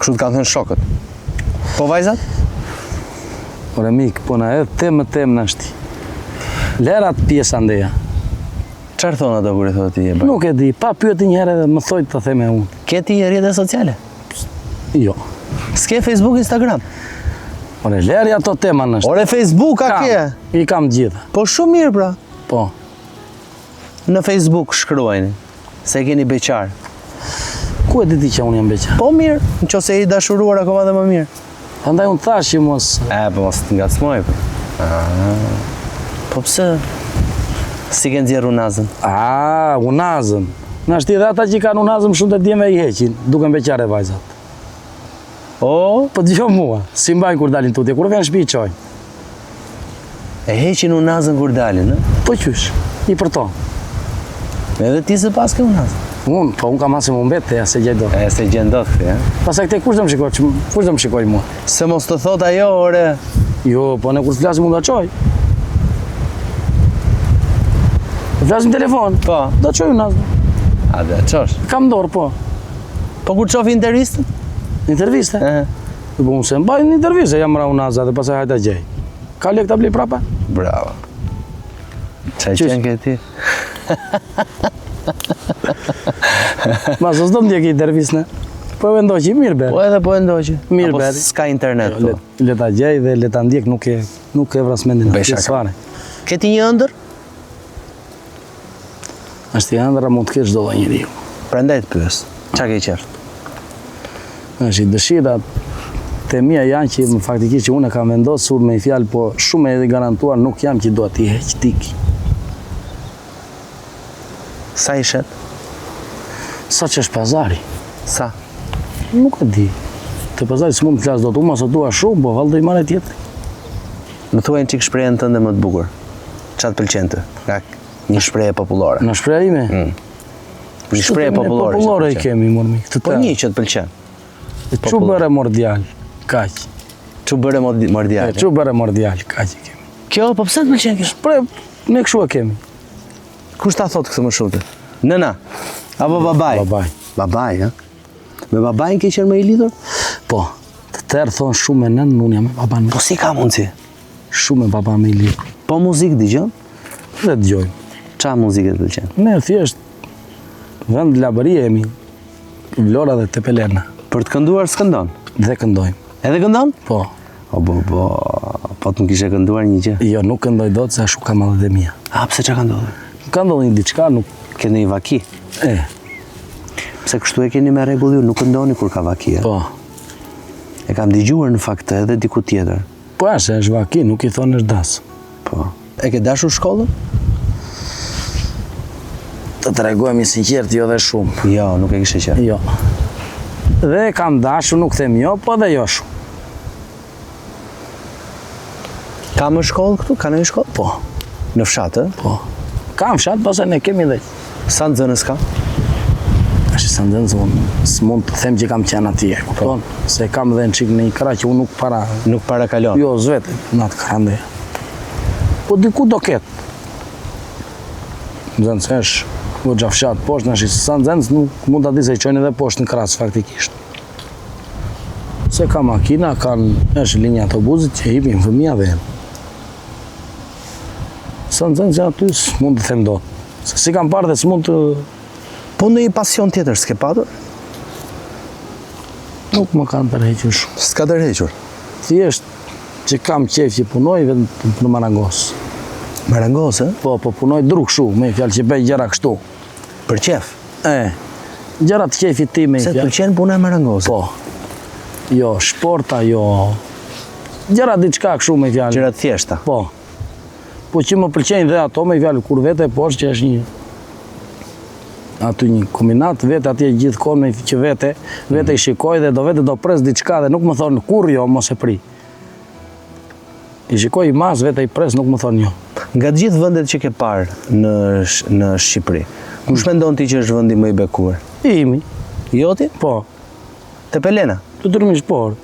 Kështu të kanë thënë shokët. Po vajzat? Ore mik, po na edhe temë në shti. Lerat pjesa ndeja. Çfarë thonë ato kur i thotë ti e bërë? Nuk e di, pa pyeti një herë dhe më thoj të theme unë. Ke ti rrjete sociale? Jo. S'ke Facebook, Instagram? Ore, lerja ato tema në shti. Ore Facebook a ke? I kam gjitha. Po shumë mirë pra. Po. Në Facebook shkruajni se keni beqar. Ku e di ti që unë jam beqar? Po mirë, nëse je i dashuruar akoma dhe më mirë. Prandaj unë thash që mos... Po mos të ngacmoj. Po pse? Si ke nxjerr unazën? Unazën. Na shti dhe ata që kanë unazën shumë të djeme i heqin, duke beqare vajzat. Po dëgjoj mua, si mbajnë kur dalin tutje, kur vjen në shtëpi çojnë. E heqin unazën kur dalin, ë? Po qysh, i për to. Edhe ti se pas ke unazën? Unë kam asim unë vetë, ja se gjej dot. Se gjen dot ti, ë? Pastaj këte kush do më shikoj mua? Se mos të thot ajo, ore. Jo, po ne kur të flasim unë do çoj. Të flasim telefon? Po. Do çoj unazën. A dhe çosh? Kam dorë, po. Po kur çofi intervistën? Interviste? Po unë se mbaj në interviste, jam ra unaza dhe pastaj hajta gjej. Ka lek ta blej prapa? Bravo. Çaj qenë ke ti? Ma s'do të ndjek intervistën. Po e ndoqi mirë be. Po edhe po e ndoqi. Mirë be. S'ka internet. Le ta gjej dhe le ta ndjek, nuk e vras mendin. Besha. Ke ti një ëndër? Ashtë i ëndra mund të kesh çdo njeriu. Prandaj të pyes. Çka ke qef? Është i dëshirat të mia janë që më faktikisht që unë kam vendosur me fjalë, po shumë e garantuar nuk jam që do t'i heq tiki. Sa i shet? Sa që është pazari? Sa? Nuk e di. Të pazari s'mund të flas dot, unë mos dua shumë, po vallë do i marrë tjetër. Më thuaj çik shprehjen tënde më të bukur. Ç'a të pëlqen ty? Një shprehje popullore. Në shprehje ime? Një shprehje popullore. Popullore i kemi, mormi. Po një që të pëlqen. Çu bëre mordial, kaq. Çu bëre mordial. Çu bëre mordial, kaq e kemi. Kjo po pse të pëlqen kjo? Shpreh, ne kështu e kemi. Kush ta thot këtë më shumë? Nëna apo babai? Babai. Babai, ha? Me babain ke qenë më i lidhur? Po. Të tërë thon shumë me nën, unë jam me baban. Po si ka mundsi? Shumë me baban më i lidhur. Po muzikë dëgjon? Dhe dëgjoj. Ç'a muzikë të pëlqen? Ne thjesht vend labërie jemi. Vlora dhe Tepelena. Për të kënduar s'këndon? Dhe këndojmë. Edhe këndon? Po. Po të më kishe kënduar një gjë? Jo, nuk këndoj dot, se ashtu ka madhe dhe mia. Pse ç'a ka ndodhur? Ka ndodhur një diçka, nuk... Ke një vaki? Pse kështu e keni me rregull ju, nuk këndoni kur ka vaki, e? Po. E kam dëgjuar në fakt edhe diku tjetër. Po është vaki, nuk i thonë është das. Po. E ke dashur shkollën? Të tregojmë sinqert, jo dhe shumë. Jo, nuk e kishe qenë. Jo. Dhe kam dashur, nuk them jo, po dhe jo shumë. Ka më shkollë këtu? Ka në shkollë? Po. Në fshatë? Po. Kam fshatë, pastaj ne kemi dhe. Sa nxënës ka? Ashtë sa nxënës, unë s'mund të them që kam qenë atje, kupton? Se kam dhe në qikë në një kra që unë nuk para kalon? Jo, zvete, në atë krandeja. Po diku do ketë. Nxënës është, u gjafshat poshtë, në sa nxënës nuk mund të di se i qojnë edhe poshtë në krasë faktikisht. Se ka makina, është linja autobusit që hipin fëmija dhe jenë. Sa nxënës që aty s'mund të them do. Se si kam parë dhe s'mund të... Po në një pasion tjetër s'ke patur? Nuk më kanë tërhequr shumë. S'ka tërhequr? Thjesht që kam qef që punoj vetëm në Marangos. Marangos, e? Po punoj druk shu, me fjalë që bëj gjëra kështu. Për qef? Gjëra të qefit ti me fjalë. Se të pëlqen puna e Marangos? Po. Jo, shporta, jo... Gjëra diçka kështu me fjalë. Gjëra të thjeshta? Po. Po që më pëlqenjë dhe ato me fjalë, kur vete poshtë që është një... Aty një kombinat, vete atje gjithë kohë me që vete i shikoj dhe do pres diçka dhe nuk më thonë kur jo, mos e pri. I shikoj i mas, vete i pres, nuk më thonë jo. Nga të gjithë vendet që ke parë në Shqipëri, kush mendon ti që është vendi më i bekuar? Imi. Joti? Po. Tepelena? Të tërmish por.